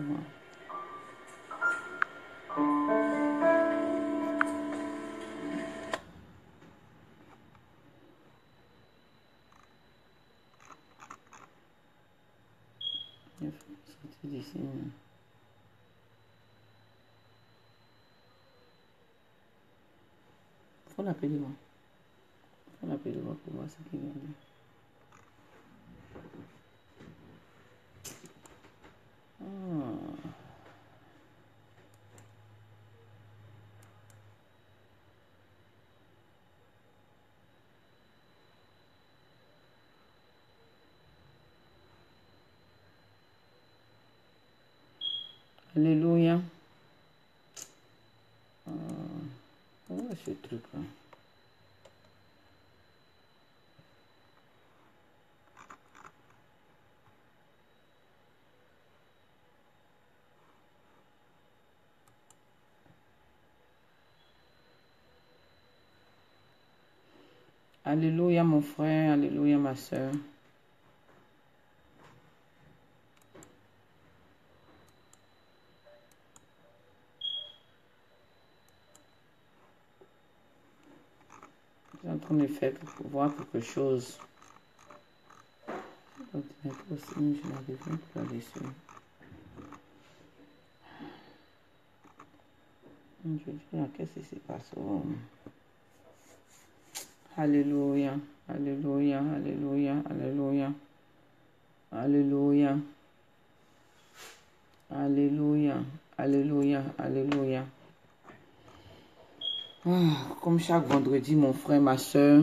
moi. Il faut sortir d'ici. Faut l'appeler moi. Faut l'appeler moi pour voir ce qu'il vient de dire. Alléluia. Où est ce truc-là? Alléluia mon frère, alléluia ma soeur. Je suis en train de faire pour voir quelque chose. L'ordinateur aussi, je n'arrive même plus là-dessus. Je dis, qu'est-ce qui se passe? Oh. Alléluia, alléluia, alléluia, alléluia, alléluia, alléluia, alléluia, alléluia. Comme chaque vendredi, mon frère, ma soeur,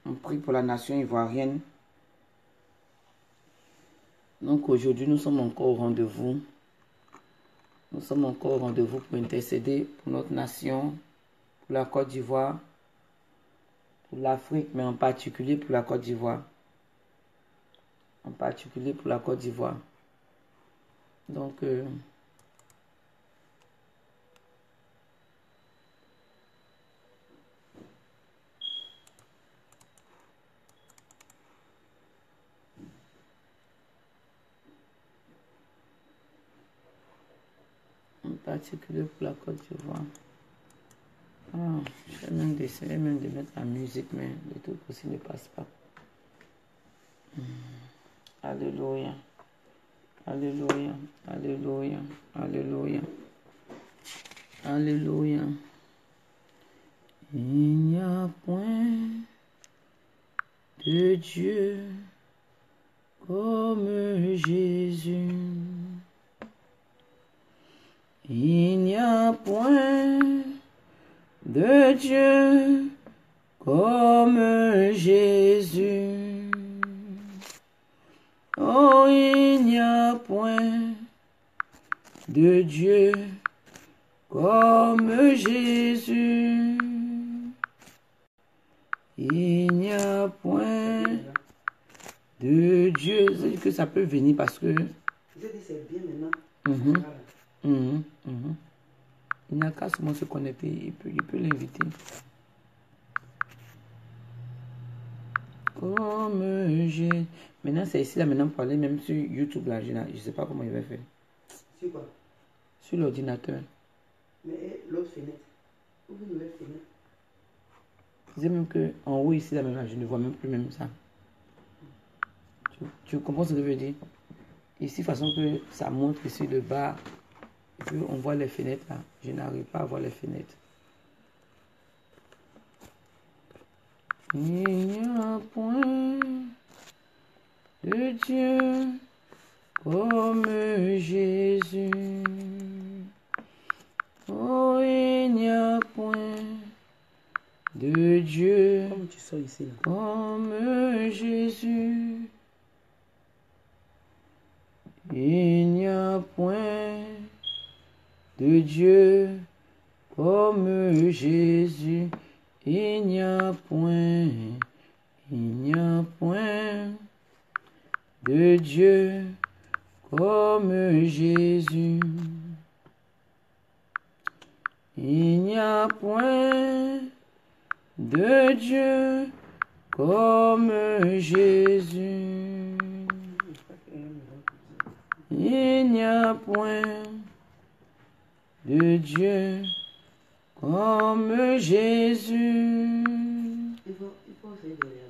on prie pour la nation ivoirienne. Donc aujourd'hui, nous sommes encore au rendez-vous. Nous sommes encore au rendez-vous pour intercéder pour notre nation, pour la Côte d'Ivoire, pour l'Afrique, mais en particulier pour la Côte d'Ivoire. En particulier pour la Côte d'Ivoire. Donc, en particulier pour la Côte d'Ivoire. Je vais même essayer même de mettre la musique, mais le truc aussi ne passe pas. Alléluia. Alléluia. Alléluia. Alléluia. Alléluia. Il n'y a point de Dieu comme Jésus. Il n'y a point de Dieu comme Jésus. Oh, il n'y a point de Dieu comme Jésus. Il n'y a point de Dieu. C'est que ça peut venir parce que... Je dis c'est bien maintenant. Il n'a qu'à seulement se connecter, il peut l'inviter. Comme j'ai... Maintenant, c'est ici, là, maintenant, pour aller même sur YouTube, là, je ne sais pas comment il va faire. Sur quoi? Sur l'ordinateur. Mais l'autre fenêtre. Ouvre une nouvelle fenêtre. Je disais même qu'en haut, ici, là, même, là, je ne vois même plus même ça. Tu comprends ce que je veux dire? Ici, de façon que ça montre ici le bas. Et puis, on voit les fenêtres, là. Je n'arrive pas à voir les fenêtres. Il n'y a point de Dieu comme Jésus. Oh, il n'y a point de Dieu Comment tu sors ici, là? comme Jésus. Il n'y a point de Dieu comme Jésus. Il n'y a point de Dieu comme Jésus. Il n'y a point de Dieu comme Jésus. Il n'y a point de Dieu comme Jésus. Il faut essayer de regarder.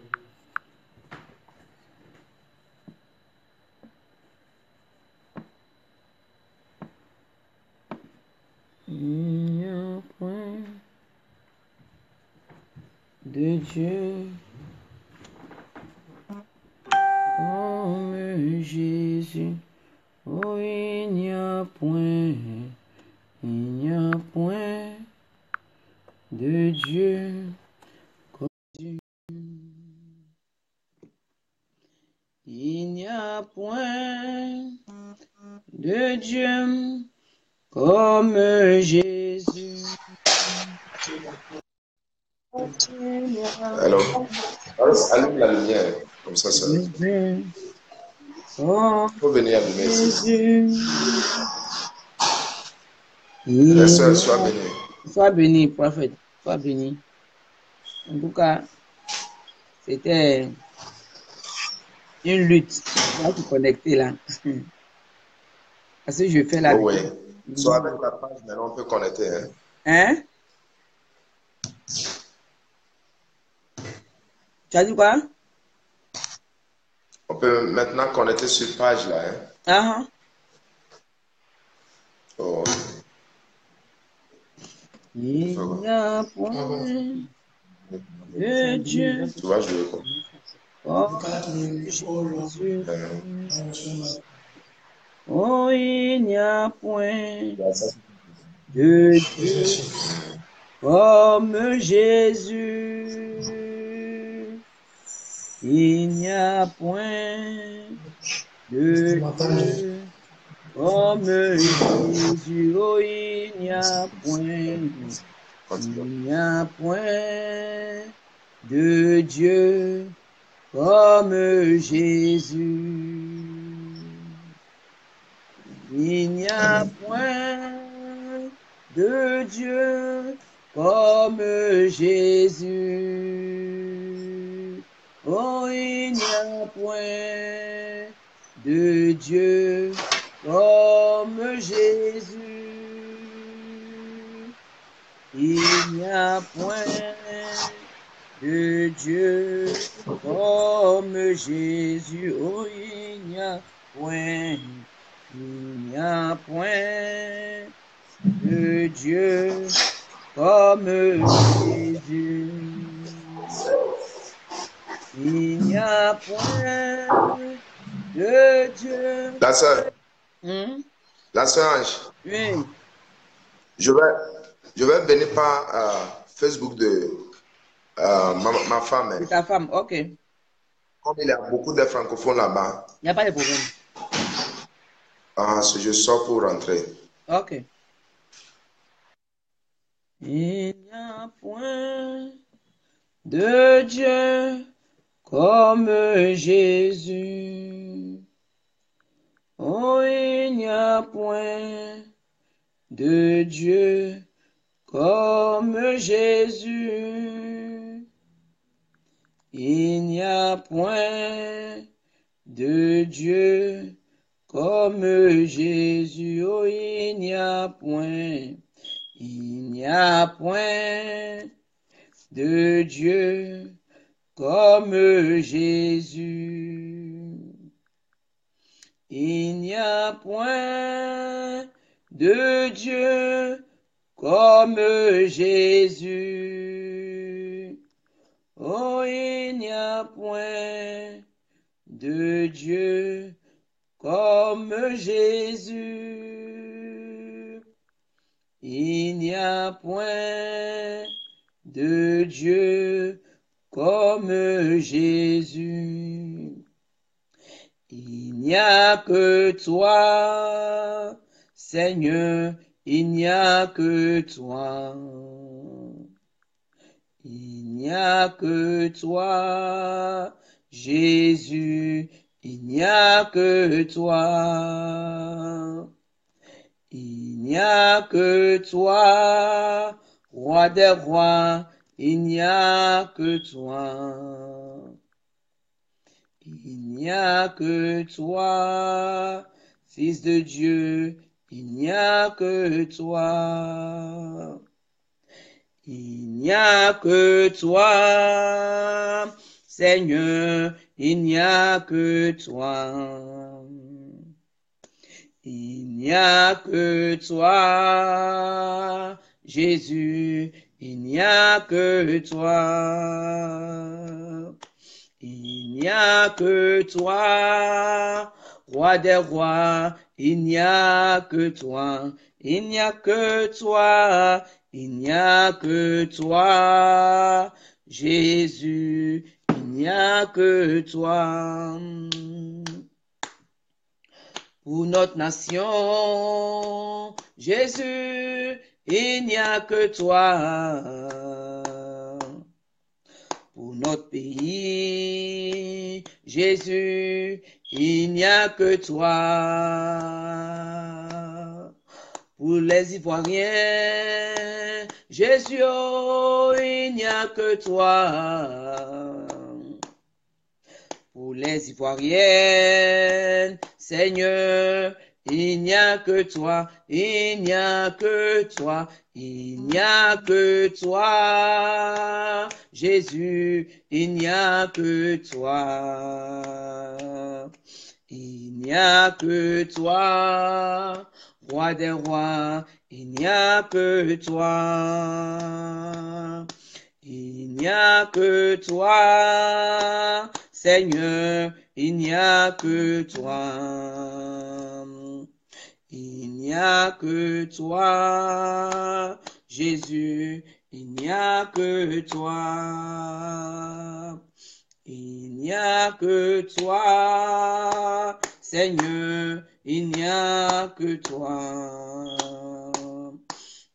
Il n'y a point de Dieu comme Jésus. Oh, il n'y a point de Dieu comme Jésus. Il n'y a point de Dieu comme Jésus. Alors, allume la lumière, comme ça. Oh, Il faut venir allumer ici. Jésus. Les sœurs, sois bénis. Sois béni, prophète. Sois béni. En tout cas, c'était une lutte. On va se connecter là. Parce que je fais la Oh, oui. vidéo. Soit avec la page, maintenant on peut connecter. Hein? Hein? Tu as dit quoi? On peut maintenant connecter sur page là. Hein? Oh. Il n'y a point de Dieu. Tu vas jouer quoi? Oh, Jésus. Oh, il n'y a point de Dieu comme Jésus. Il n'y a point de Dieu comme Jésus. Oh, il n'y a point. Il n'y a point de Dieu comme Jésus. Il n'y a point de Dieu comme Jésus. Oh, il n'y a point de Dieu comme Jésus. Il n'y a point de Dieu comme Jésus. Oh, il n'y a point. Il n'y a point de Dieu comme Jésus. Il n'y a point de Dieu. La sœur. La sœur Ange. Oui. Je vais venir par Facebook de ma femme. C'est ta femme, ok. Comme il y a beaucoup de francophones là-bas. Il n'y a pas de problème. Je sors pour rentrer. Ok. Il n'y a point de Dieu comme Jésus. Oh, il n'y a point de Dieu comme Jésus. Il n'y a point de Dieu comme Jésus. Oh, il n'y a point. Il n'y a point de Dieu comme Jésus. Il n'y a point de Dieu comme Jésus. Oh, il n'y a point de Dieu comme Jésus. Il n'y a point de Dieu comme Jésus. Il n'y a que toi, Seigneur, il n'y a que toi. Il n'y a que toi, Jésus, il n'y a que toi. Il n'y a que toi, roi des rois, il n'y a que toi. Il n'y a que toi, Fils de Dieu, il n'y a que toi. Il n'y a que toi, Seigneur, il n'y a que toi. Il n'y a que toi, Jésus, il n'y a que toi. Il n'y a que toi, Roi des rois, il n'y a que toi. Il n'y a que toi, il n'y a que toi, Jésus, il n'y a que toi. Pour notre nation, Jésus, il n'y a que toi. Pour notre pays, Jésus, il n'y a que toi. Pour les Ivoiriens, Jésus, oh, il n'y a que toi. Pour les Ivoiriennes, Seigneur, il n'y a que toi, il n'y a que toi, il n'y a que toi. Jésus, il n'y a que toi. Il n'y a que toi, Roi des rois, il n'y a que toi. Il n'y a que toi, Seigneur, il n'y a que toi. Il n'y a que toi, Jésus, il n'y a que toi. Il n'y a que toi, Seigneur, il n'y a que toi.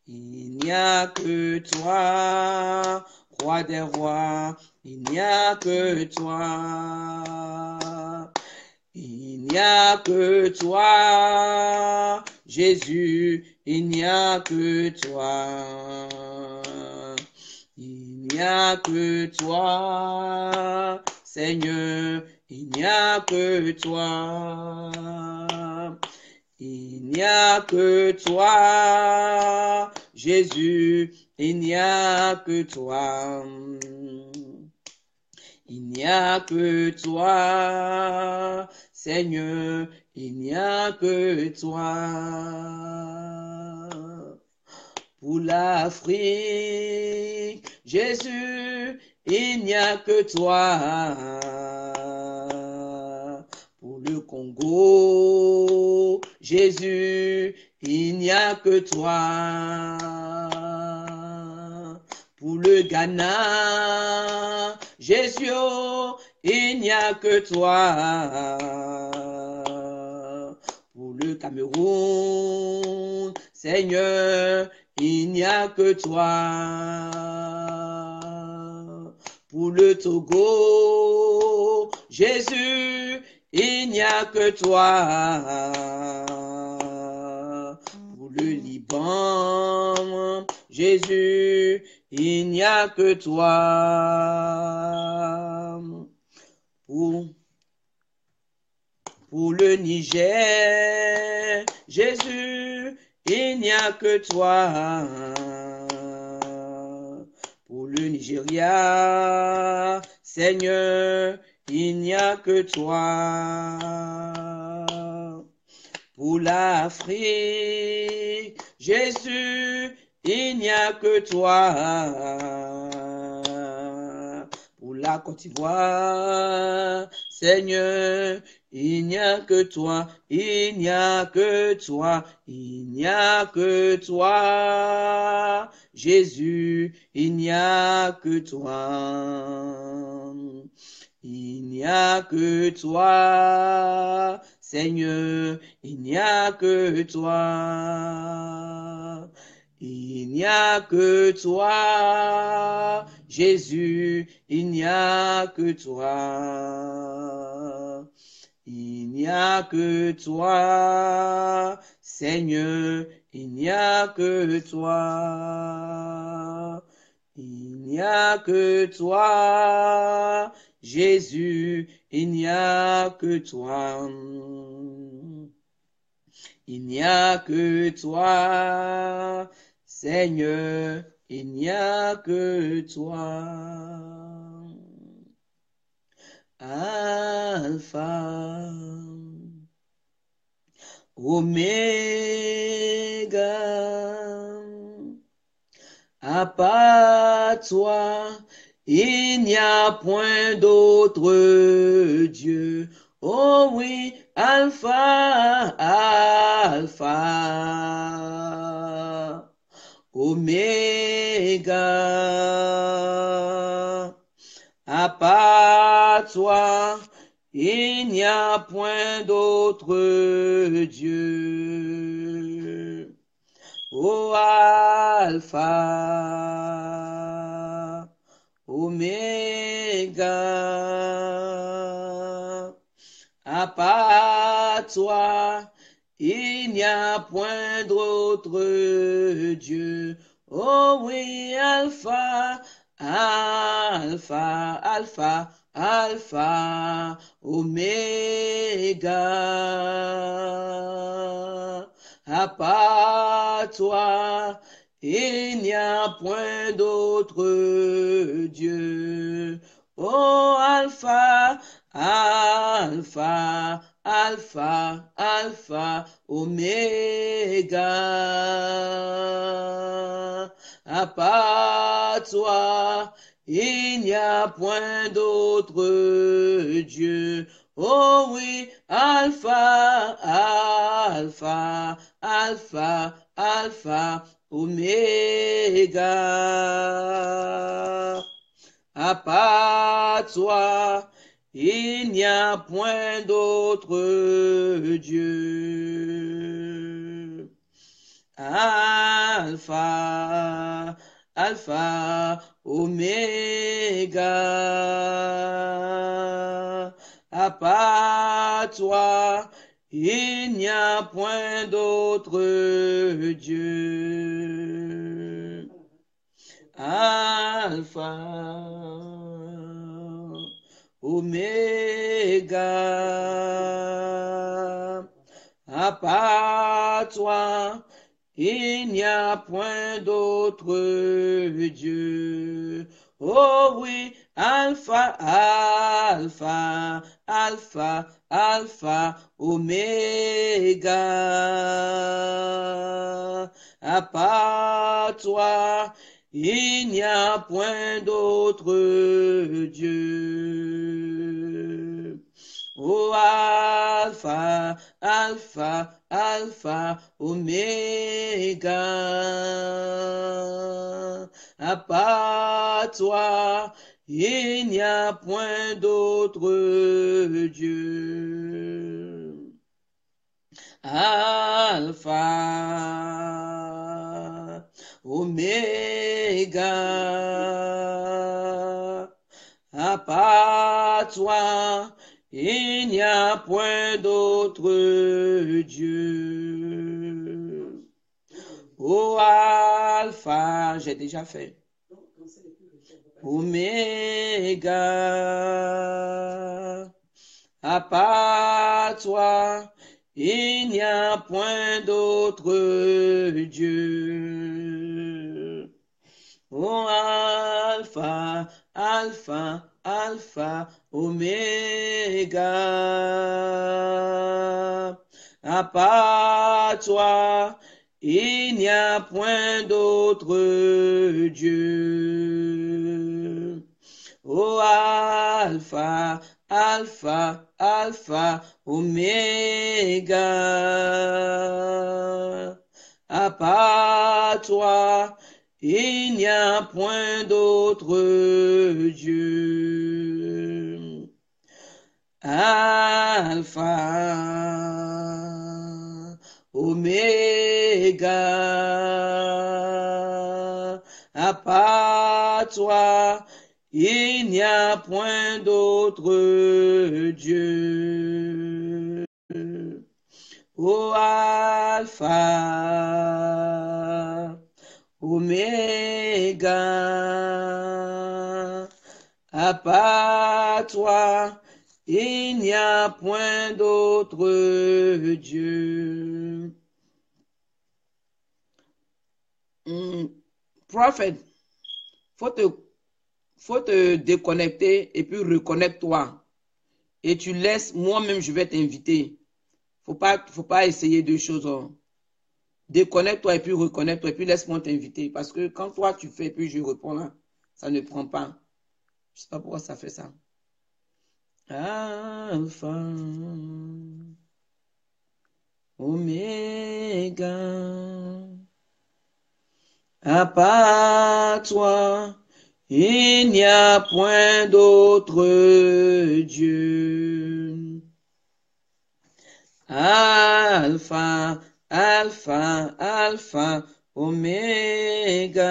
Il n'y a que toi, Roi des rois, il n'y a que toi. Il n'y a que toi, Jésus, il n'y a que toi. Il n'y a que toi, Seigneur, il n'y a que toi. Il n'y a que toi, Jésus, il n'y a que toi. Il n'y a que toi, Seigneur, il n'y a que toi. Pour l'Afrique, Jésus, il n'y a que toi. Pour le Congo, Jésus, il n'y a que toi. Pour le Ghana, Jésus, oh, il n'y a que toi. Pour le Cameroun, Seigneur, il n'y a que toi. Pour le Togo, Jésus, il n'y a que toi. Pour le Liban, Jésus, il n'y a que toi. Pour le Niger, Jésus, il n'y a que toi. Pour le Nigeria, Seigneur, il n'y a que toi. Pour l'Afrique, Jésus, il n'y a que toi. Pour la Côte d'Ivoire, Seigneur, il n'y a que toi, il n'y a que toi, il n'y a que toi. Jésus, il n'y a que toi. Il n'y a que toi, Seigneur, il n'y a que toi. Il n'y a que toi, Jésus, il n'y a que toi. Il n'y a que toi, Seigneur, il n'y a que toi. Il n'y a que toi, Jésus, il n'y a que toi. Il n'y a que toi, Seigneur, il n'y a que toi. Alpha, Oméga, à part toi, il n'y a point d'autre Dieu. Oh oui, Alpha, Alpha, Oméga. À part toi, il n'y a point d'autre Dieu. Ô Alpha, Oméga, à part toi, il n'y a point d'autre Dieu. Oh oui, Alpha, Alpha, Alpha, Alpha, Oméga. À part toi, il n'y a point d'autre Dieu. Oh Alpha, Alpha, Alpha, Alpha, Oméga. À part toi, il n'y a point d'autre Dieu. Oh oui, Alpha, Alpha, Alpha, Alpha, Oméga. À part toi, il n'y a point d'autre Dieu. Alpha, Alpha, Oméga. À part toi, il n'y a point d'autre Dieu. Alpha, Oméga. À part toi, il n'y a point d'autre Dieu. Oh oui, Alpha, Alpha, Alpha, Alpha, Oméga. À part toi, il n'y a point d'autre Dieu. Oh Alpha, Alpha, Alpha, Oméga. À part toi, il n'y a point d'autre Dieu. Alpha, Oméga. À part toi, il n'y a point d'autre Dieu. Oh Alpha, j'ai déjà fait. Oméga. À part toi, il n'y a point d'autre Dieu. Oh Alpha, Alpha, Alpha, Oméga. À part toi, il n'y a point d'autre Dieu. Oh Alpha, Alpha, Alpha, Oméga. À part toi, il n'y a point d'autre Dieu. Alpha, Oméga. À part toi, il n'y a point d'autre Dieu. Oh Alpha, Oméga. À part toi, il n'y a point d'autre Dieu. Prophet, faut te déconnecter et puis reconnecte-toi. Et tu laisses, moi-même, je vais t'inviter. Faut pas essayer deux choses. Hein. Déconnecte-toi et puis reconnecte-toi et puis laisse-moi t'inviter. Parce que quand toi tu fais, puis je réponds là, ça ne prend pas. Je sais pas pourquoi ça fait ça. Alpha, Oméga, à part toi, il n'y a point d'autre Dieu. Alpha, Alpha, Alpha, Oméga.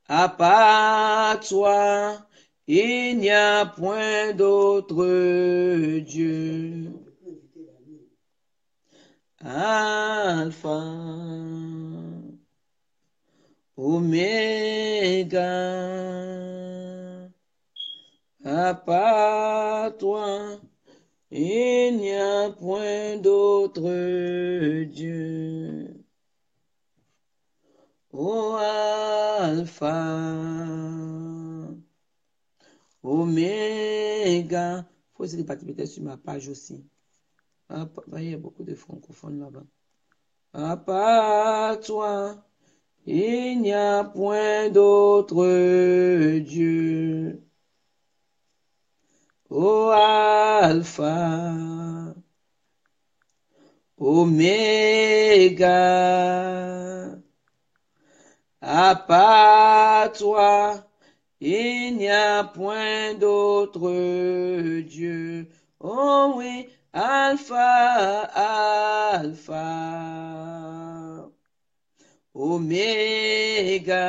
À part toi, il n'y a point d'autre Dieu. Alpha, Oméga. À part toi, il n'y a point d'autre Dieu. Ô Alpha, Oméga. Faut essayer de participer sur ma page aussi. Il y a beaucoup de francophones là-bas. À part toi, il n'y a point d'autre Dieu. Ô Alpha, Oméga. À part toi, il n'y a point d'autre Dieu. Oh oui, Alpha, Alpha, Oméga.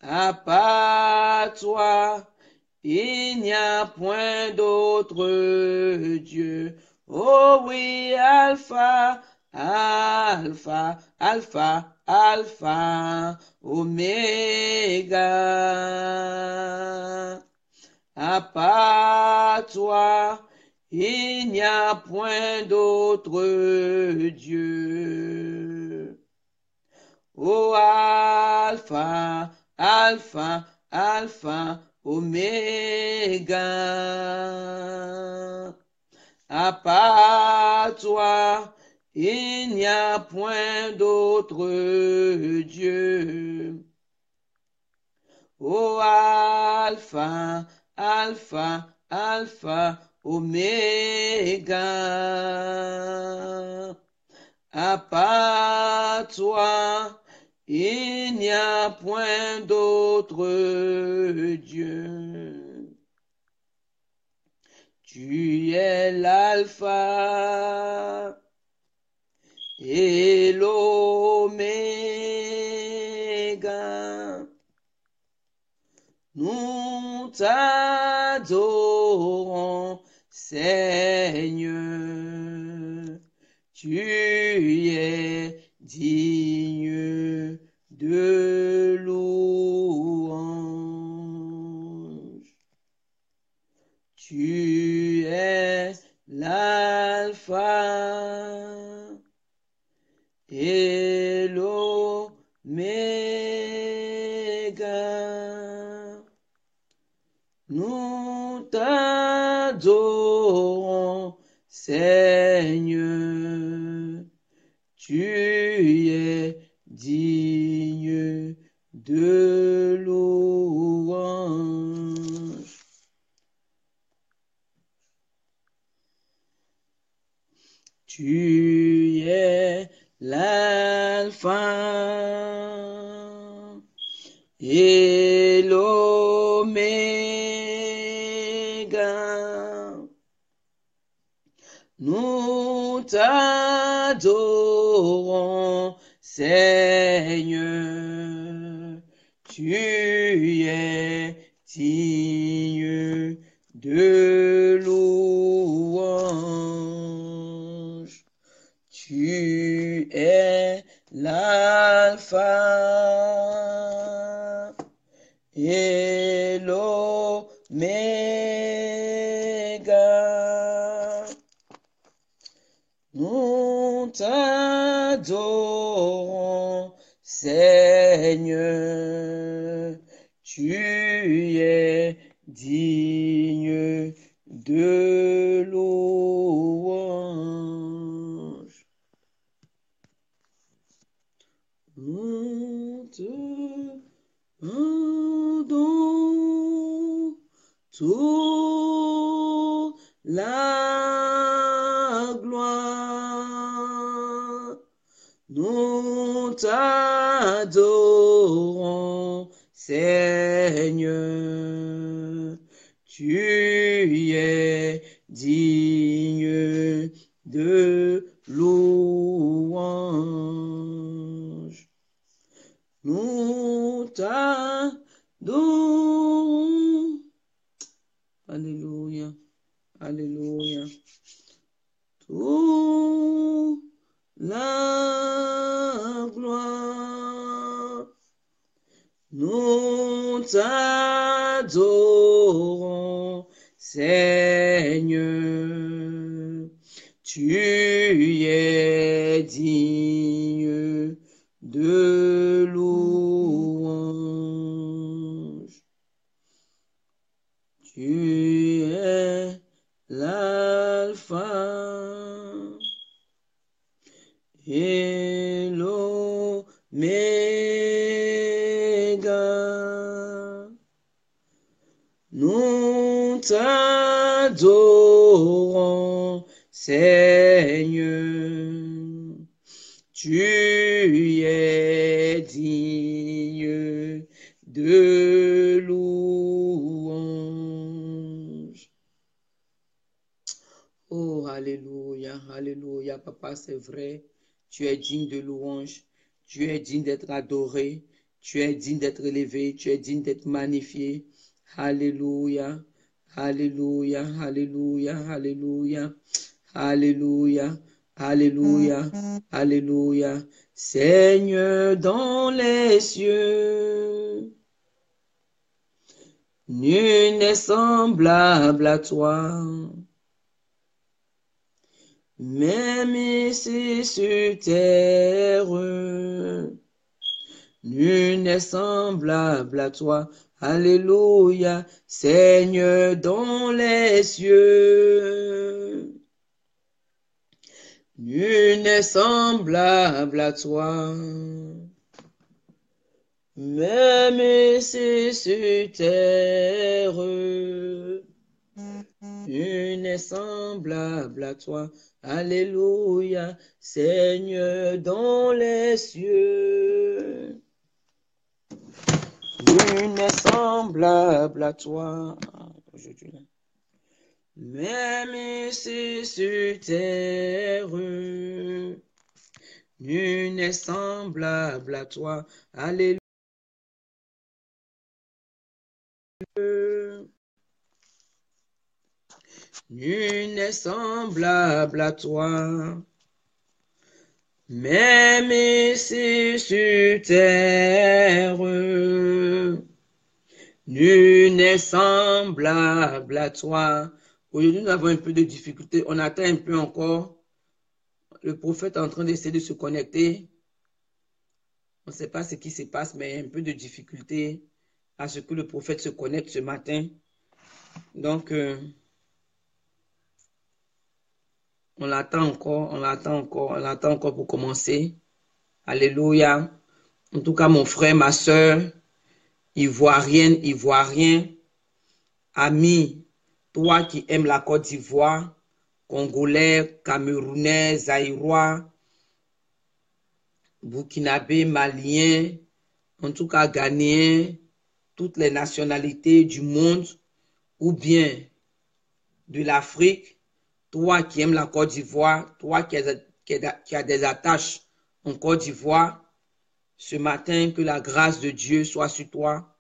À part toi, il n'y a point d'autre Dieu. Oh oui, Alpha, Alpha, Alpha, Alpha, Oméga. À part toi, il n'y a point d'autre Dieu. Oh Alpha, Alpha, Alpha, Oméga. À part toi, il n'y a point d'autre Dieu. Oh Alpha, Alpha, Alpha, Oméga. À part toi, il n'y a point d'autre Dieu. Tu es l'alpha et l'oméga. Nous t'adorons, Seigneur. Tu es digne de louange. Tu es l'alpha et l'oméga. Nous t'adorons, Seigneur. Tu es digne de louange. Tu es l'alpha et l'oméga. Nous t'adorons, Seigneur. Tu es digne de louange. Tu es l'alpha et l'oméga. Nous t'adorons, Seigneur, tu es digne de louange. Nous te rendons toute la gloire. Nous t'adorons, Seigneur, tu es digne de louange. Nous t'adorons. Alléluia, alléluia. Toute la gloire. Nous t'adorons, Seigneur, tu es digne de louange. Tu es l'alpha et l'oméga. Nous t'adorons, Seigneur, tu es digne de louange. Oh, alléluia, alléluia, papa, c'est vrai, tu es digne de louange, tu es digne d'être adoré, tu es digne d'être élevé, tu es digne d'être magnifié. Alléluia, alléluia, alléluia, alléluia, alléluia, alléluia, alléluia. Seigneur dans les cieux, nul n'est semblable à toi. Même ici sur terre, nul n'est semblable à toi. Alléluia, Seigneur dans les cieux. Nul n'est semblable à toi. Même ici sur terre, nul n'est semblable à toi. Alléluia, Seigneur dans les cieux. Nul n'est semblable à toi. Aujourd'hui. Même ici sur terre, nul n'est semblable à toi. Alléluia. Nul n'est semblable à toi. Même ici sur terre, nul n'est semblable à toi. Aujourd'hui, nous avons un peu de difficulté. On attend un peu encore. Le prophète est en train d'essayer de se connecter. On ne sait pas ce qui se passe, mais il y a un peu de difficulté à ce que le prophète se connecte ce matin. Donc, on l'attend encore, on l'attend encore, on l'attend encore pour commencer. Alléluia. En tout cas, mon frère, ma soeur, ivoirien, ami, toi qui aimes la Côte d'Ivoire, Congolais, Camerounais, Zaïrois, Burkinabé, Malien, en tout cas Ghanéen, toutes les nationalités du monde ou bien de l'Afrique, toi qui aimes la Côte d'Ivoire, toi qui as des attaches en Côte d'Ivoire, ce matin, que la grâce de Dieu soit sur toi,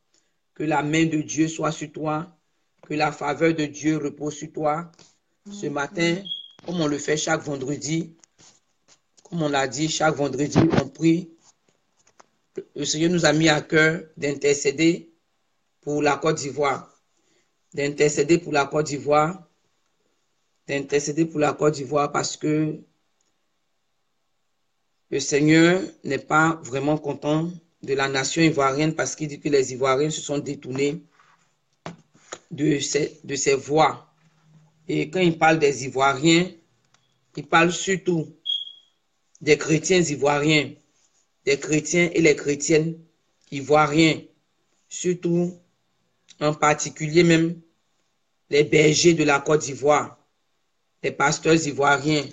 que la main de Dieu soit sur toi, que la faveur de Dieu repose sur toi. Ce matin, comme on le fait chaque vendredi, comme on l'a dit, chaque vendredi, on prie. Le Seigneur nous a mis à cœur d'intercéder pour la Côte d'Ivoire. D'intercéder pour la Côte d'Ivoire. D'intercéder pour la Côte d'Ivoire parce que Le Seigneur n'est pas vraiment content de la nation ivoirienne parce qu'il dit que les Ivoiriens se sont détournés de ses voies. Et quand il parle des Ivoiriens, il parle surtout des chrétiens ivoiriens, des chrétiens et les chrétiennes ivoiriens, surtout en particulier même les bergers de la Côte d'Ivoire, les pasteurs ivoiriens,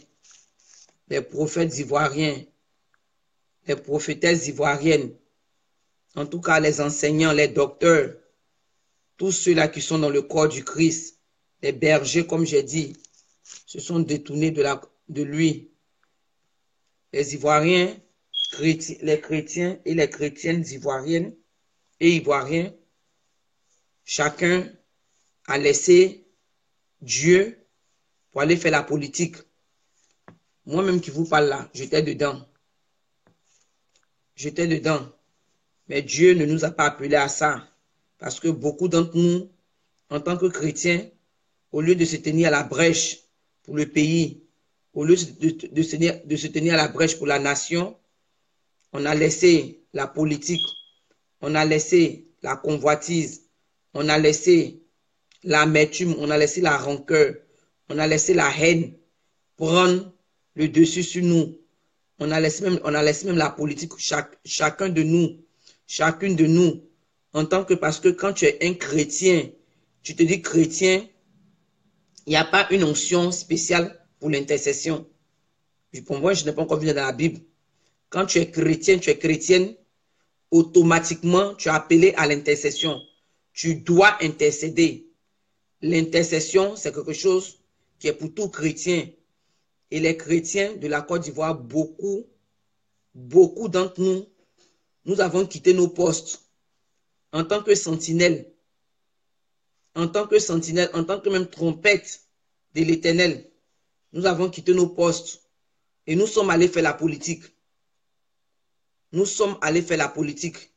les prophètes ivoiriens, les prophétesses ivoiriennes, en tout cas les enseignants, les docteurs, tous ceux-là qui sont dans le corps du Christ, les bergers, comme j'ai dit, se sont détournés de lui. Les Ivoiriens, les chrétiens et les chrétiennes ivoiriennes et ivoiriens, chacun a laissé Dieu pour aller faire la politique. Moi-même qui vous parle là, j'étais dedans. J'étais dedans. Mais Dieu ne nous a pas appelés à ça. Parce que beaucoup d'entre nous, en tant que chrétiens, au lieu de se tenir à la brèche pour le pays, au lieu de se tenir à la brèche pour la nation, on a laissé la politique, on a laissé la convoitise, on a laissé l'amertume, on a laissé la rancœur, on a laissé la haine prendre le dessus sur nous. On a laissé même la politique, chacun de nous, chacune de nous, en tant que, parce que quand tu es un chrétien, tu te dis chrétien, il n'y a pas une onction spéciale pour l'intercession. Pour moi, je n'ai pas encore vu dans la Bible. Quand tu es chrétien, tu es chrétienne, automatiquement, tu es appelé à l'intercession. Tu dois intercéder. L'intercession, c'est quelque chose qui est pour tout chrétien. Et les chrétiens de la Côte d'Ivoire, beaucoup d'entre nous, nous avons quitté nos postes en tant que sentinelles, en tant que même trompette de l'Éternel. Nous avons quitté nos postes et nous sommes allés faire la politique. Nous sommes allés faire la politique.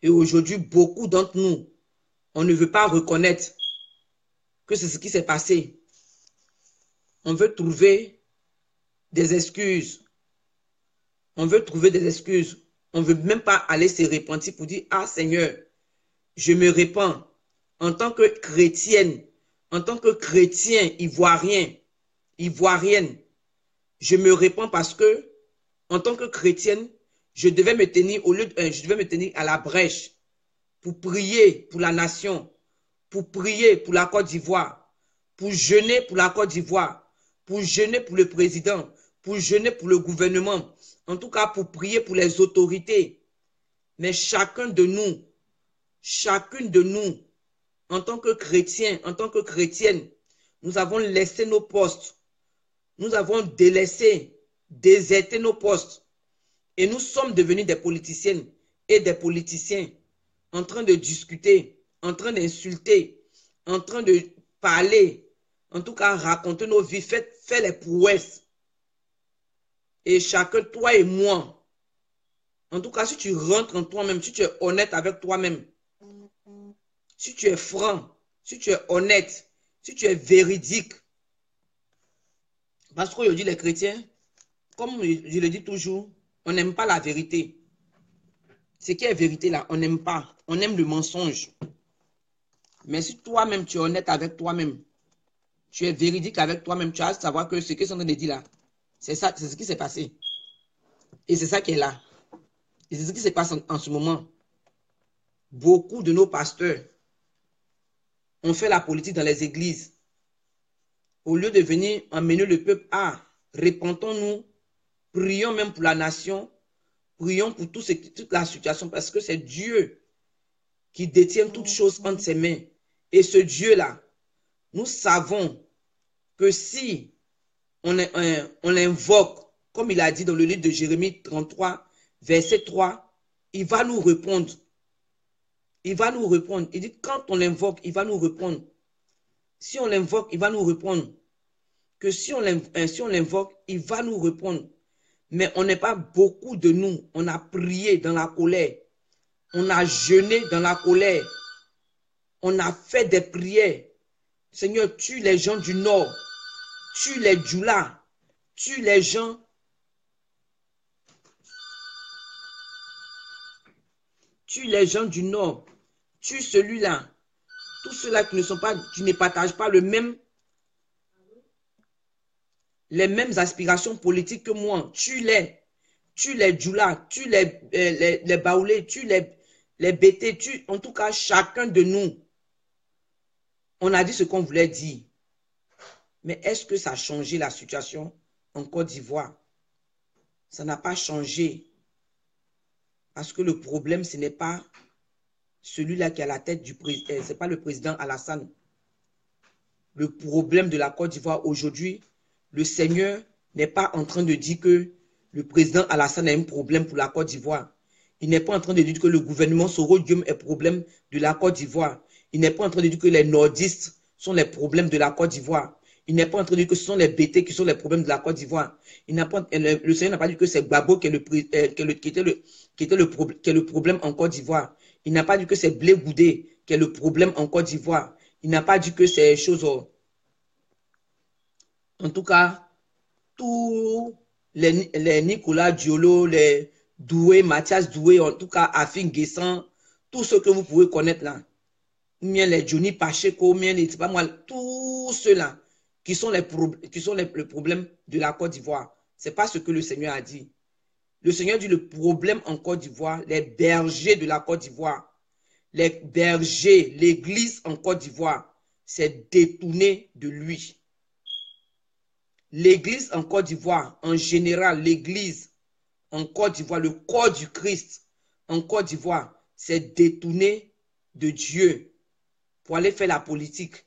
Et aujourd'hui, beaucoup d'entre nous, on ne veut pas reconnaître que c'est ce qui s'est passé. On veut trouver des excuses. On veut trouver des excuses. On ne veut même pas aller se repentir pour dire, ah Seigneur, je me répands en tant que chrétienne, en tant que chrétien ivoirien, ivoirienne. Je me répands parce que, en tant que chrétienne, je devais me tenir à la brèche pour prier pour la nation, pour prier pour la Côte d'Ivoire, pour jeûner pour la Côte d'Ivoire, pour jeûner pour le président, pour jeûner pour le gouvernement, en tout cas pour prier pour les autorités. Mais chacune de nous, en tant que chrétiens, en tant que chrétiennes, nous avons laissé nos postes, nous avons déserté nos postes et nous sommes devenus des politiciennes et des politiciens en train de discuter, en train d'insulter, en train de parler, en tout cas raconter nos vies, faire les prouesses. Et chacun, toi et moi, en tout cas, si tu rentres en toi-même, si tu es honnête avec toi-même, si tu es franc, si tu es honnête, si tu es véridique, parce qu'aujourd'hui, les chrétiens, comme je le dis toujours, on n'aime pas la vérité. Ce qui est vérité là, on n'aime pas. On aime le mensonge. Mais si toi-même, tu es honnête avec toi-même, tu es véridique avec toi-même, tu vas savoir que ce qu'ils sont en train de dire là, c'est ça, c'est ce qui s'est passé. Et c'est ça qui est là. Et c'est ce qui se passe en ce moment. Beaucoup de nos pasteurs ont fait la politique dans les églises. Au lieu de venir emmener le peuple à répentons-nous, prions même pour la nation, prions pour toute la situation, parce que c'est Dieu qui détient toutes choses entre ses mains. Et ce Dieu-là, nous savons que si on l'invoque, comme il a dit dans le livre de Jérémie 33, verset 3, il va nous répondre. Il va nous répondre. Il dit, quand on l'invoque, il va nous répondre. Si on l'invoque, il va nous répondre. Que si on l'invoque, il va nous répondre. Mais on n'est pas beaucoup de nous. On a prié dans la colère. On a jeûné dans la colère. On a fait des prières. Seigneur, tue les gens du Nord. Tue les Djoula. Tue les gens tue les gens du Nord, tue celui-là. Tous ceux-là qui ne partagent pas les mêmes aspirations politiques que moi, tue-les. Tue les Djoula, tue les Baoulés, tue les Bété, tue en tout cas chacun de nous. On a dit ce qu'on voulait dire. Mais est-ce que ça a changé la situation en Côte d'Ivoire? Ça n'a pas changé. Parce que le problème, ce n'est pas celui-là qui est à la tête du président, ce n'est pas le président Alassane. Le problème de la Côte d'Ivoire aujourd'hui, le Seigneur n'est pas en train de dire que le président Alassane a un problème pour la Côte d'Ivoire. Il n'est pas en train de dire que le gouvernement Soro-Guillaume est problème de la Côte d'Ivoire. Il n'est pas en train de dire que les nordistes sont les problèmes de la Côte d'Ivoire. Il n'est pas en train de dire que ce sont les BT qui sont les problèmes de la Côte d'Ivoire. Le Seigneur n'a pas dit que c'est Gbagbo qui était le problème en Côte d'Ivoire. Il n'a pas dit que c'est Blé Goudé qui est le problème en Côte d'Ivoire. Il n'a pas dit que c'est chose. En tout cas, tous les Nicolas Diolo, les Doué, Mathias Doué, en tout cas, Afin Guessan, tous ceux que vous pouvez connaître là, ou bien les Johnny Pacheco, ou bien les, pas moi, tous ceux-là qui sont le problème de la Côte d'Ivoire. Ce n'est pas ce que le Seigneur a dit. Le Seigneur dit le problème en Côte d'Ivoire, les bergers de la Côte d'Ivoire, les bergers, l'église en Côte d'Ivoire, c'est détourné de lui. L'église en Côte d'Ivoire, en général, l'église en Côte d'Ivoire, le corps du Christ en Côte d'Ivoire, c'est détourné de Dieu pour aller faire la politique,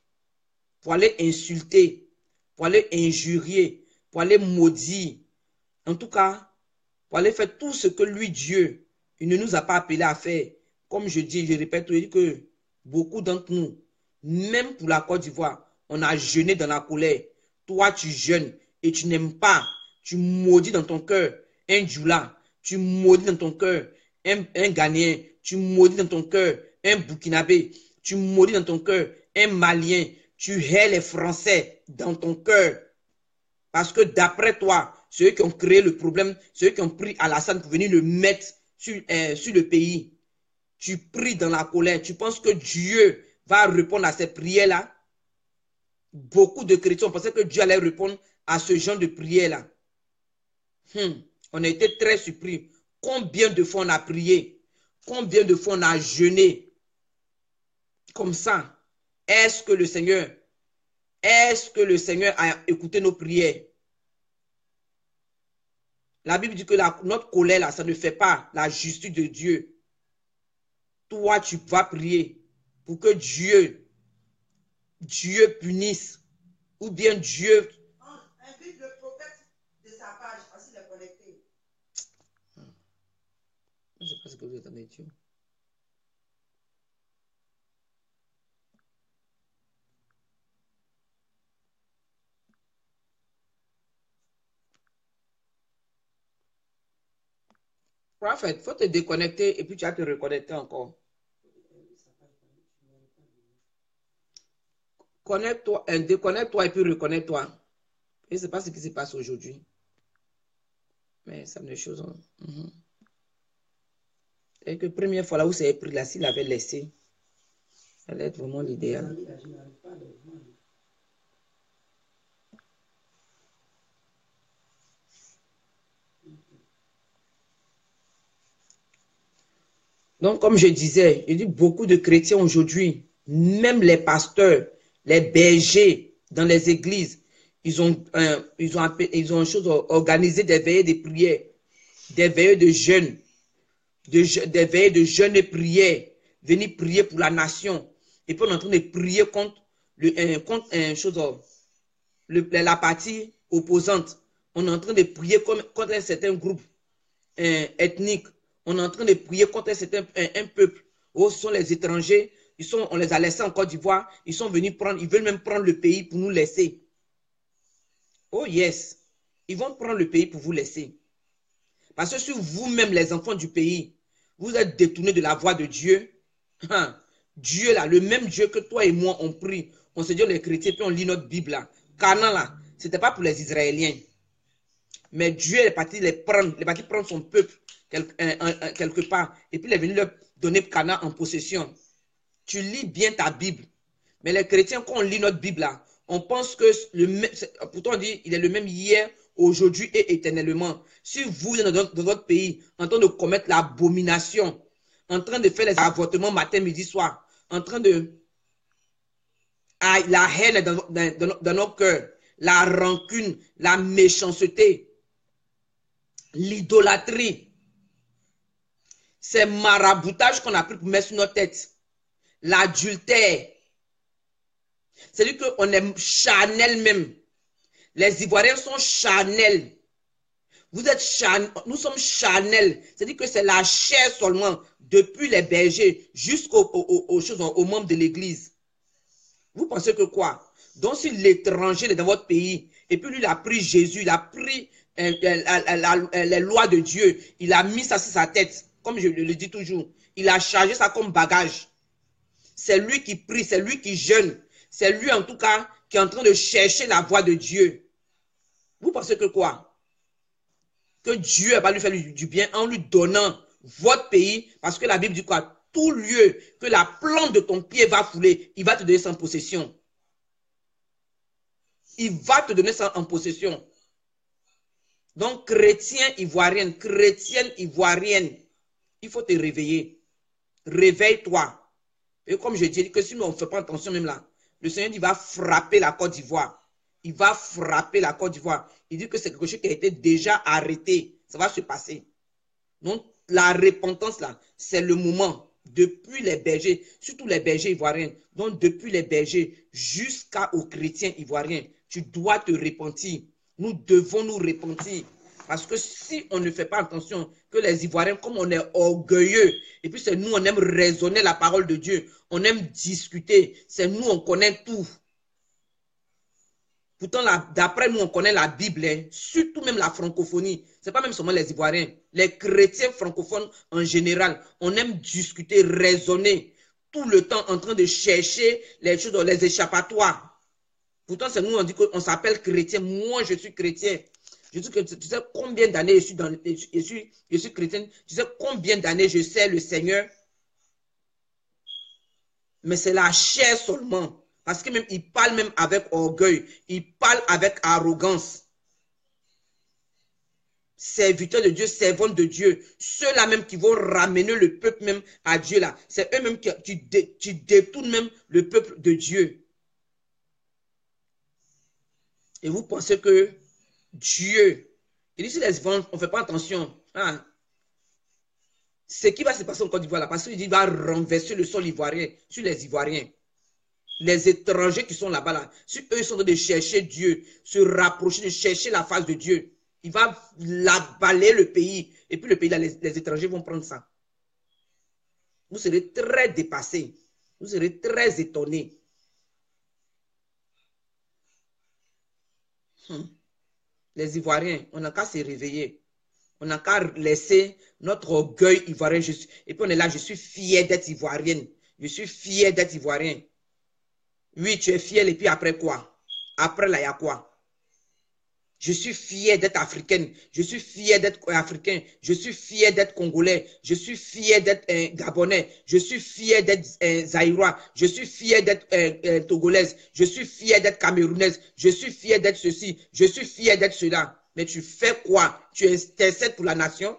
pour aller insulter, pour aller injurier, pour aller maudire. En tout cas, pour aller faire tout ce que lui, Dieu, il ne nous a pas appelé à faire. Comme je dis, je répète, je dis que beaucoup d'entre nous, même pour la Côte d'Ivoire, on a jeûné dans la colère. Toi, tu jeûnes et tu n'aimes pas. Tu maudis dans ton cœur un Djoula. Tu maudis dans ton cœur un Ghanéen. Tu maudis dans ton cœur un Burkinabé. Tu maudis dans ton cœur un Malien. Tu hais les Français dans ton cœur. Parce que d'après toi, ceux qui ont créé le problème, ceux qui ont pris Alassane pour venir le mettre sur le pays, tu pries dans la colère. Tu penses que Dieu va répondre à ces prières-là? Beaucoup de chrétiens pensaient que Dieu allait répondre à ce genre de prière-là. On a été très surpris. Combien de fois on a prié? Combien de fois on a jeûné? Comme ça. Est-ce que le Seigneur a écouté nos prières? La Bible dit que notre colère, là, ça ne fait pas la justice de Dieu. Toi, tu vas prier pour que Dieu punisse. Ou bien Dieu... Invite le prophète de sa page, parce qu'il est connecté. Je ne sais pas ce que vous attendez, Dieu. Prophète, il faut te déconnecter et puis tu vas te reconnecter encore. Connecte-toi, déconnecte-toi et puis reconnecte-toi. Je ne sais pas ce qui se passe aujourd'hui. Mais ça me des choses. Et que première fois là où c'est pris là, s'il avait laissé, ça allait être vraiment l'idéal. Donc, comme je disais, il y a beaucoup de chrétiens aujourd'hui, même les pasteurs, les bergers dans les églises, ils ont une chose organisé des veillées de prière, des veillées de jeûne, des veillées de jeûne et prière, venir prier pour la nation. Et puis on est en train de prier contre la partie opposante. On est en train de prier contre un certain groupe ethnique. On est en train de prier contre un peuple. Oh, ce sont les étrangers. On les a laissés en Côte d'Ivoire. Ils sont venus ils veulent même prendre le pays pour nous laisser. Oh yes. Ils vont prendre le pays pour vous laisser. Parce que si vous-même, les enfants du pays, vous êtes détournés de la voie de Dieu, Dieu là, le même Dieu que toi et moi on prie, on se dit les chrétiens, puis on lit notre Bible là. Canaan là, ce n'était pas pour les Israéliens. Mais Dieu est parti prendre son peuple quelque part, et puis il est venu leur donner Canaan en possession. Tu lis bien ta Bible. Mais les chrétiens, quand on lit notre Bible là, on pense que pourtant on dit il est le même hier, aujourd'hui et éternellement. Si vous êtes dans votre pays en train de commettre l'abomination, en train de faire les avortements matin, midi, soir, en train de la haine dans nos cœurs, la rancune, la méchanceté, l'idolâtrie, ces maraboutages qu'on a pris pour mettre sur notre tête, l'adultère, c'est-à-dire qu'on est charnel même. Les Ivoiriens sont charnels. Vous êtes nous sommes charnels. C'est-à-dire que c'est la chair seulement, depuis les bergers aux membres de l'église. Vous pensez que quoi? Donc si l'étranger est dans votre pays, et puis lui il a pris Jésus, il a pris les lois de Dieu, il a mis ça sur sa tête, comme je le dis toujours, il a chargé ça comme bagage. C'est lui qui prie, c'est lui qui jeûne, c'est lui en tout cas qui est en train de chercher la voie de Dieu. Vous pensez que quoi? Que Dieu va lui faire du bien en lui donnant votre pays, parce que la Bible dit quoi? Tout lieu que la plante de ton pied va fouler, il va te donner ça en possession. Il va te donner ça en possession. Donc, chrétien ivoirienne, chrétienne ivoirienne, il faut te réveiller. Réveille-toi. Et comme je dis, que si nous on ne fait pas attention même là, le Seigneur il va frapper la Côte d'Ivoire. Il va frapper la Côte d'Ivoire. Il dit que c'est quelque chose qui a été déjà arrêté. Ça va se passer. Donc, la repentance là, c'est le moment. Depuis les bergers, surtout les bergers ivoiriens, donc depuis les bergers jusqu'aux chrétiens ivoiriens, tu dois te repentir. Nous devons nous repentir. Parce que si on ne fait pas attention, que les Ivoiriens, comme on est orgueilleux, et puis c'est nous, on aime raisonner la parole de Dieu, on aime discuter, c'est nous, on connaît tout. Pourtant, d'après nous, on connaît la Bible, hein, surtout même la francophonie. Ce n'est pas même seulement les Ivoiriens. Les chrétiens francophones en général, on aime discuter, raisonner, tout le temps en train de chercher les choses, les échappatoires. Pourtant, c'est nous, on dit qu'on s'appelle chrétien. Moi, je suis chrétien. Tu sais combien d'années je suis chrétienne. Tu sais combien d'années je sers le Seigneur. Mais c'est la chair seulement. Parce que même il parle même avec orgueil. Il parle avec arrogance. Serviteurs de Dieu, servantes de Dieu. Ceux-là même qui vont ramener le peuple même à Dieu là. C'est eux-mêmes qui détournent même le peuple de Dieu. Et vous pensez que Dieu, il dit si les Ivoiriens, on ne fait pas attention. Hein, ce qui va se passer en Côte d'Ivoire là, parce qu'il va renverser le sol ivoirien sur les Ivoiriens. Les étrangers qui sont là-bas, là, si eux ils sont en train de chercher Dieu, se rapprocher, de chercher la face de Dieu, il va balayer le pays. Et puis le pays, là, les étrangers vont prendre ça. Vous serez très dépassés. Vous serez très étonnés. Les Ivoiriens, on n'a qu'à se réveiller. On n'a qu'à laisser notre orgueil ivoirien. Et puis on est là, je suis fier d'être ivoirienne. Je suis fier d'être ivoirien. Oui, tu es fier, et puis après quoi? Après là, il y a quoi? Je suis fier d'être africaine. Je suis fier d'être africain. Je suis fier d'être congolais. Je suis fier d'être gabonais. Je suis fier d'être zaïrois. Je suis fier d'être togolaise. Je suis fier d'être camerounaise. Je suis fier d'être ceci. Je suis fier d'être cela. Mais tu fais quoi? Tu intercèdes pour la nation?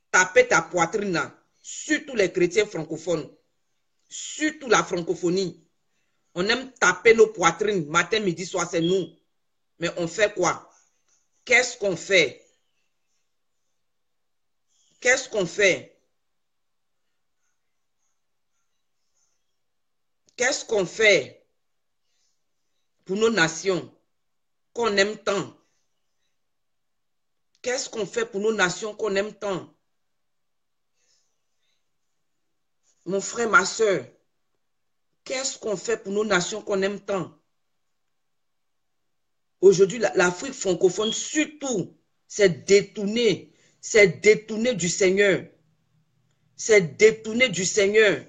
Tapez ta poitrine là. Surtout les chrétiens francophones. Surtout la francophonie. On aime taper nos poitrines matin, midi, soir, c'est nous. Mais on fait quoi? Qu'est-ce qu'on fait? Qu'est-ce qu'on fait? Qu'est-ce qu'on fait pour nos nations qu'on aime tant? Qu'est-ce qu'on fait pour nos nations qu'on aime tant? Mon frère, ma soeur, qu'est-ce qu'on fait pour nos nations qu'on aime tant? Aujourd'hui, l'Afrique francophone, surtout, c'est détourné du Seigneur. C'est détourné du Seigneur.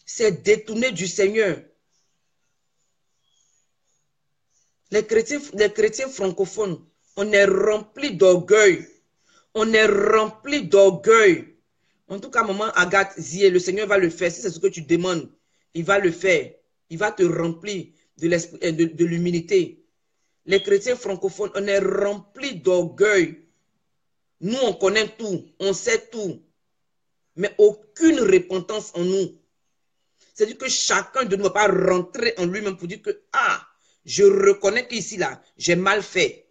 C'est détourné du Seigneur. Les chrétiens francophones, on est remplis d'orgueil. On est remplis d'orgueil. En tout cas, maman Agathe Zier, le Seigneur va le faire. Si c'est ce que tu demandes, il va le faire. Il va te remplir de l'humilité. Les chrétiens francophones, on est remplis d'orgueil. Nous, on connaît tout, on sait tout. Mais aucune repentance en nous. C'est-à-dire que chacun de nous ne va pas rentrer en lui-même pour dire que, ah, je reconnais qu'ici, là, j'ai mal fait.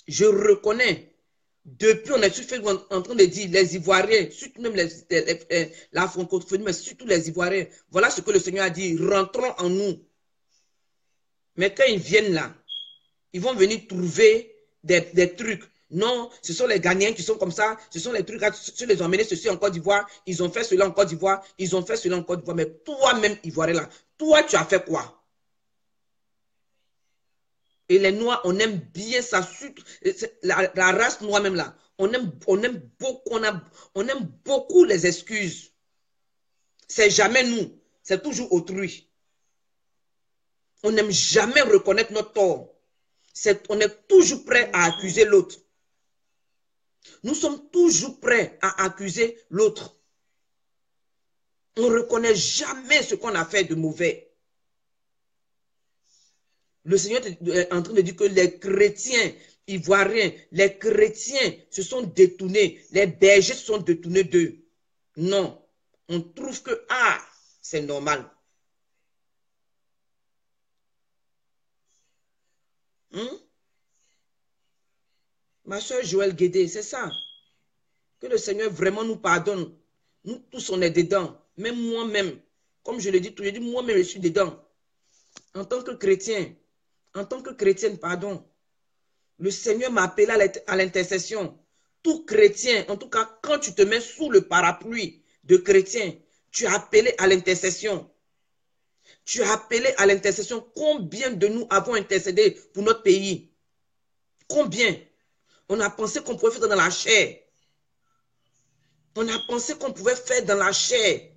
Je reconnais. Depuis, on est en train de dire, les Ivoiriens, surtout même la francophonie, mais surtout les Ivoiriens, voilà ce que le Seigneur a dit, rentrons en nous. Mais quand ils viennent là, ils vont venir trouver des trucs. Non, ce sont les Ghanéens qui sont comme ça, ce sont les trucs, ceux les ont emmenés ceci en Côte d'Ivoire, ils ont fait cela en Côte d'Ivoire, ils ont fait cela en Côte d'Ivoire, mais toi-même, Ivoirien là, toi, tu as fait quoi? Et les Noirs, on aime bien ça, la race noire même là, on aime beaucoup les excuses. C'est jamais nous, c'est toujours autrui. On n'aime jamais reconnaître notre tort. On est toujours prêt à accuser l'autre. Nous sommes toujours prêts à accuser l'autre. On ne reconnaît jamais ce qu'on a fait de mauvais. Le Seigneur est en train de dire que les chrétiens ivoiriens, les chrétiens se sont détournés, les bergers se sont détournés d'eux. Non, on trouve que, ah, c'est normal. Ma soeur Joël Guédé, c'est ça. Que le Seigneur vraiment nous pardonne. Nous tous, on est dedans. Même moi-même. Comme je le dis, moi-même, je suis dedans. En tant que chrétien, en tant que chrétienne, pardon, le Seigneur m'a appelé à l'intercession. Tout chrétien, en tout cas, quand tu te mets sous le parapluie de chrétien, tu es appelé à l'intercession. Tu es appelé à l'intercession. Combien de nous avons intercédé pour notre pays? Combien? On a pensé qu'on pouvait faire dans la chair. On a pensé qu'on pouvait faire dans la chair.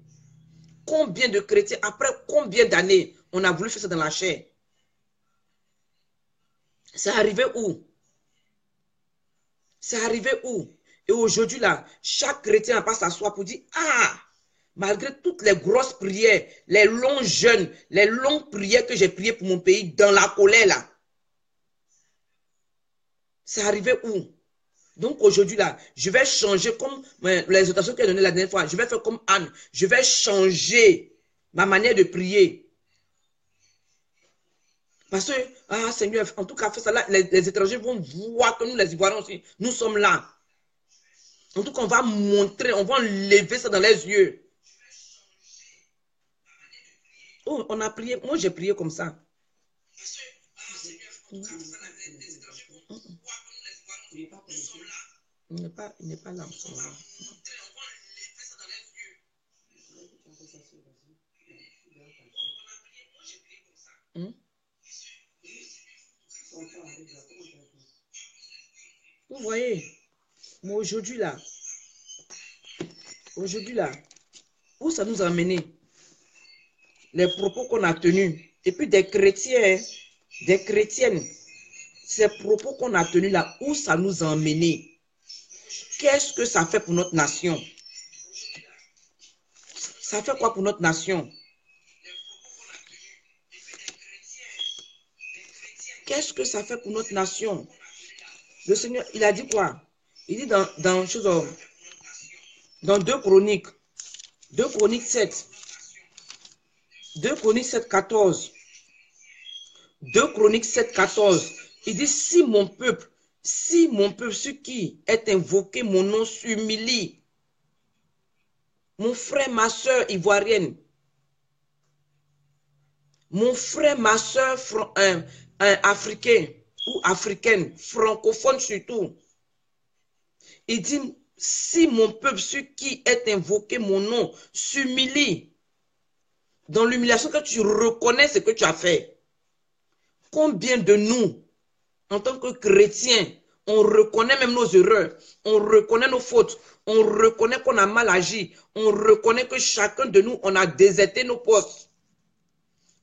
Combien de chrétiens, après combien d'années, on a voulu faire ça dans la chair? C'est arrivé où? C'est arrivé où? Et aujourd'hui, là, chaque chrétien n'a pas s'asseoir pour dire, ah, malgré toutes les grosses prières, les longs jeûnes, les longues prières que j'ai priées pour mon pays, dans la colère, là. C'est arrivé où? Donc aujourd'hui, là, je vais changer comme les exhortations qu'elle a données la dernière fois. Je vais faire comme Anne. Je vais changer ma manière de prier. Parce que, ah Seigneur, en tout cas, fait ça là, les étrangers vont voir que nous, les Ivoiriens aussi, nous sommes là. En tout cas, on va montrer, on va lever ça dans les yeux. Oh, on a prié, moi j'ai prié comme ça. Il n'est pas là en ce moment. Vous voyez, mais aujourd'hui là, où ça nous a amené? Les propos qu'on a tenus. Et puis des chrétiens, des chrétiennes, ces propos qu'on a tenus là, où ça nous a amené? Qu'est-ce que ça fait pour notre nation? Ça fait quoi pour notre nation? Qu'est-ce que ça fait pour notre nation? Le Seigneur, il a dit quoi? Il dit dans 2 Chroniques, 2 Chroniques 7, 2 Chroniques 7, 14, 2 Chroniques 7, 14, il dit, si mon peuple, ce qui est invoqué, mon nom s'humilie, mon frère, ma soeur ivoirienne, mon frère, ma soeur africain ou africaine, francophone surtout, il dit, si mon peuple, ce qui est invoqué, mon nom, s'humilie, dans l'humiliation que tu reconnais ce que tu as fait. Combien de nous, en tant que chrétiens, on reconnaît même nos erreurs, on reconnaît nos fautes, on reconnaît qu'on a mal agi, on reconnaît que chacun de nous, on a déserté nos postes.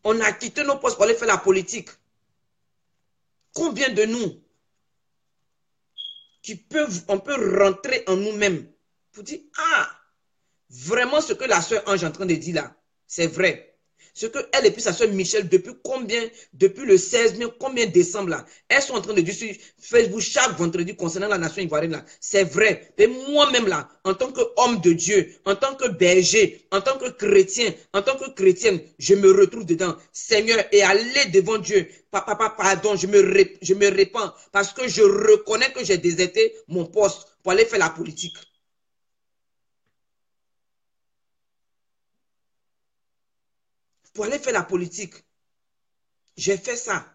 On a quitté nos postes pour aller faire la politique. Combien de nous on peut rentrer en nous-mêmes pour dire, ah, vraiment ce que la sœur Ange est en train de dire là, c'est vrai. Ce qu'elle et puis sa soeur Michel, depuis le 16 mai, combien décembre là, elles sont en train de dire sur Facebook chaque vendredi concernant la nation ivoirienne là, c'est vrai. Et moi-même là, en tant qu'homme de Dieu, en tant que berger, en tant que chrétien, en tant que chrétienne, je me retrouve dedans. Seigneur, et aller devant Dieu, papa, pardon, je me répands parce que je reconnais que j'ai déserté mon poste pour aller faire la politique. Pour aller faire la politique. J'ai fait ça.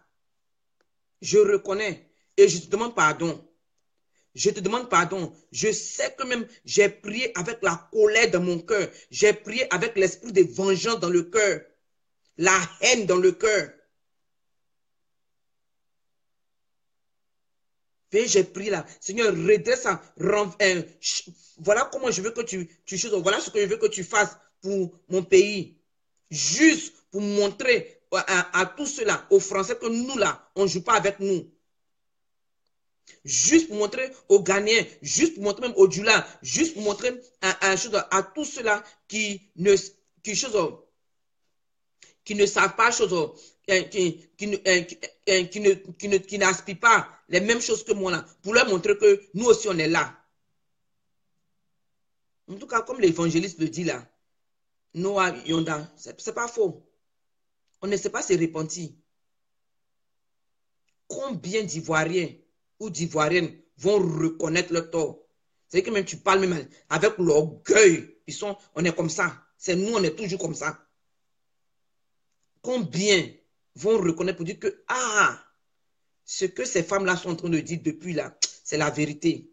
Je reconnais et je te demande pardon. Je te demande pardon. Je sais que même j'ai prié avec la colère dans mon cœur. J'ai prié avec l'esprit de vengeance dans le cœur. La haine dans le cœur. Et j'ai prié là. Seigneur, redresse ça. Voilà comment je veux que tu choses. Voilà ce que je veux que tu fasses pour mon pays. Juste pour montrer à tous ceux-là, aux Français, que nous là, on ne joue pas avec nous. Juste pour montrer aux Ghanéens, juste pour montrer même aux Djoula, juste pour montrer à tous ceux-là qui ne savent pas qui n'aspirent pas les mêmes choses que moi là, pour leur montrer que nous aussi on est là. En tout cas, comme l'évangéliste le dit là, Noah Yonda, c'est pas faux. On ne sait pas se repentir. Combien d'Ivoiriens ou d'Ivoiriennes vont reconnaître leur tort? C'est que même tu parles même avec l'orgueil. On est comme ça. C'est nous, on est toujours comme ça. Combien vont reconnaître pour dire que, ah, ce que ces femmes-là sont en train de dire depuis là, c'est la vérité.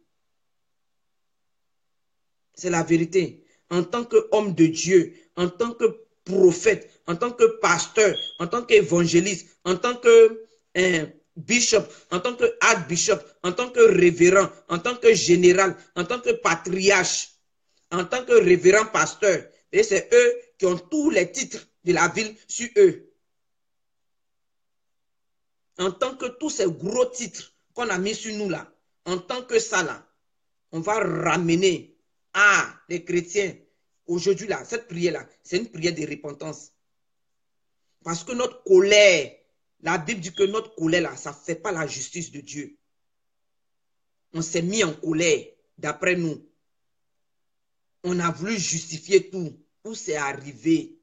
C'est la vérité. En tant qu'homme de Dieu, en tant que prophète, en tant que pasteur, en tant qu'évangéliste, en tant que bishop, en tant que archbishop, en tant que révérend, en tant que général, en tant que patriarche, en tant que révérend pasteur. Et c'est eux qui ont tous les titres de la ville sur eux. En tant que tous ces gros titres qu'on a mis sur nous là, en tant que ça là, on va ramener à les chrétiens. Aujourd'hui là, cette prière là, c'est une prière de repentance. Parce que notre colère, la Bible dit que notre colère là, ça ne fait pas la justice de Dieu. On s'est mis en colère, d'après nous. On a voulu justifier tout. Où c'est arrivé?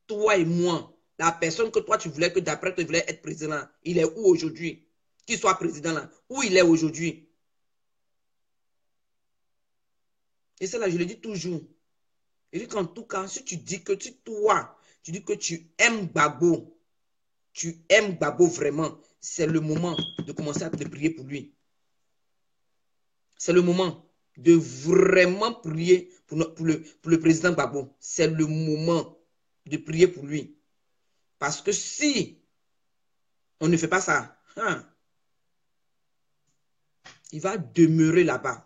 Toi et moi, la personne que toi tu voulais que d'après tu voulais être président, il est où aujourd'hui? Qu'il soit président là, où il est aujourd'hui? Et ça là, je le dis toujours. Je dis qu'en tout cas, si tu dis que tu dis que tu aimes Gbagbo vraiment, c'est le moment de commencer à te prier pour lui. C'est le moment de vraiment prier pour le président Gbagbo. C'est le moment de prier pour lui. Parce que si on ne fait pas ça, il va demeurer là-bas.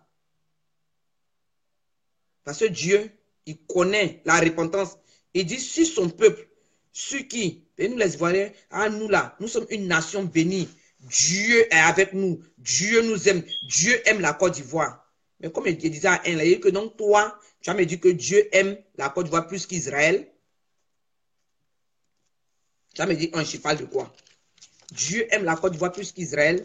Parce que Dieu, il connaît la repentance. Il dit, si son peuple, ceux qui, et nous les Ivoiriens, nous là, nous sommes une nation bénie. Dieu est avec nous. Dieu nous aime. Dieu aime la Côte d'Ivoire. Mais comme il disait à un, il dit que donc toi, tu as me dit que Dieu aime la Côte d'Ivoire plus qu'Israël. Tu as me dit, je parle de quoi? Dieu aime la Côte d'Ivoire plus qu'Israël.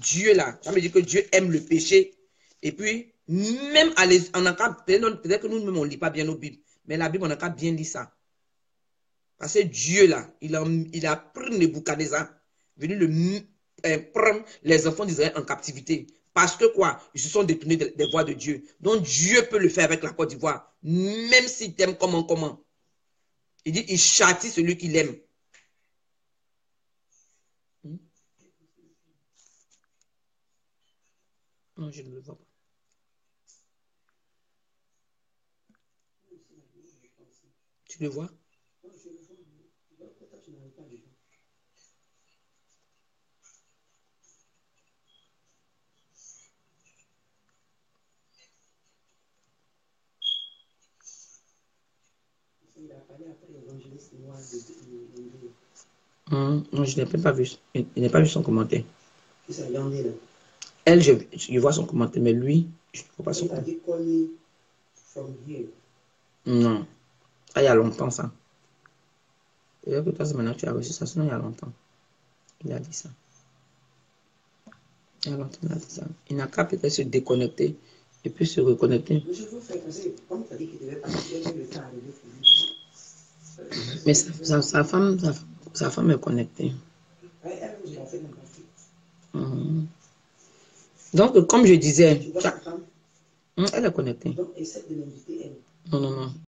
Dieu là, ça veut dire que Dieu aime le péché. Et puis, même peut-être que nous-mêmes, on ne lit pas bien nos Bibles. Mais la Bible, on n'a qu'à bien lire ça. Parce que Dieu là, il a pris Nebuchadnezzar, venu prendre les enfants d'Israël en captivité. Parce que quoi? Ils se sont détournés des voies de Dieu. Donc Dieu peut le faire avec la Côte d'Ivoire. Même s'il t'aime comment. Il dit, il châtie celui qu'il aime. Non, je ne le vois pas. Tu le vois? Il a parlé après l'évangéliste noir de Non, je n'ai pas vu. Je n'ai pas vu son commentaire. qui s'est Yandé là. Elle, je vois son commentaire, mais lui, je ne vois pas son Il a commentaire. dit call me from here. Non. Ça, il y a longtemps, ça. Peut-être que toi, c'est maintenant que tu as reçu ça, sinon il y a longtemps. Il a dit ça. Il y a longtemps, il a dit ça. Il n'a qu'à peut-être se déconnecter et puis se reconnecter. Mais je veux faire passer, comme tu as dit qu'il devait partir, il le temps arrivé pour lui. Mais sa femme est connectée. Elle, je l'ai fait même passer. Donc, comme je disais, Tu vois sa femme? elle est connectée. Donc, essaie de l'inviter, elle. Non, non, non.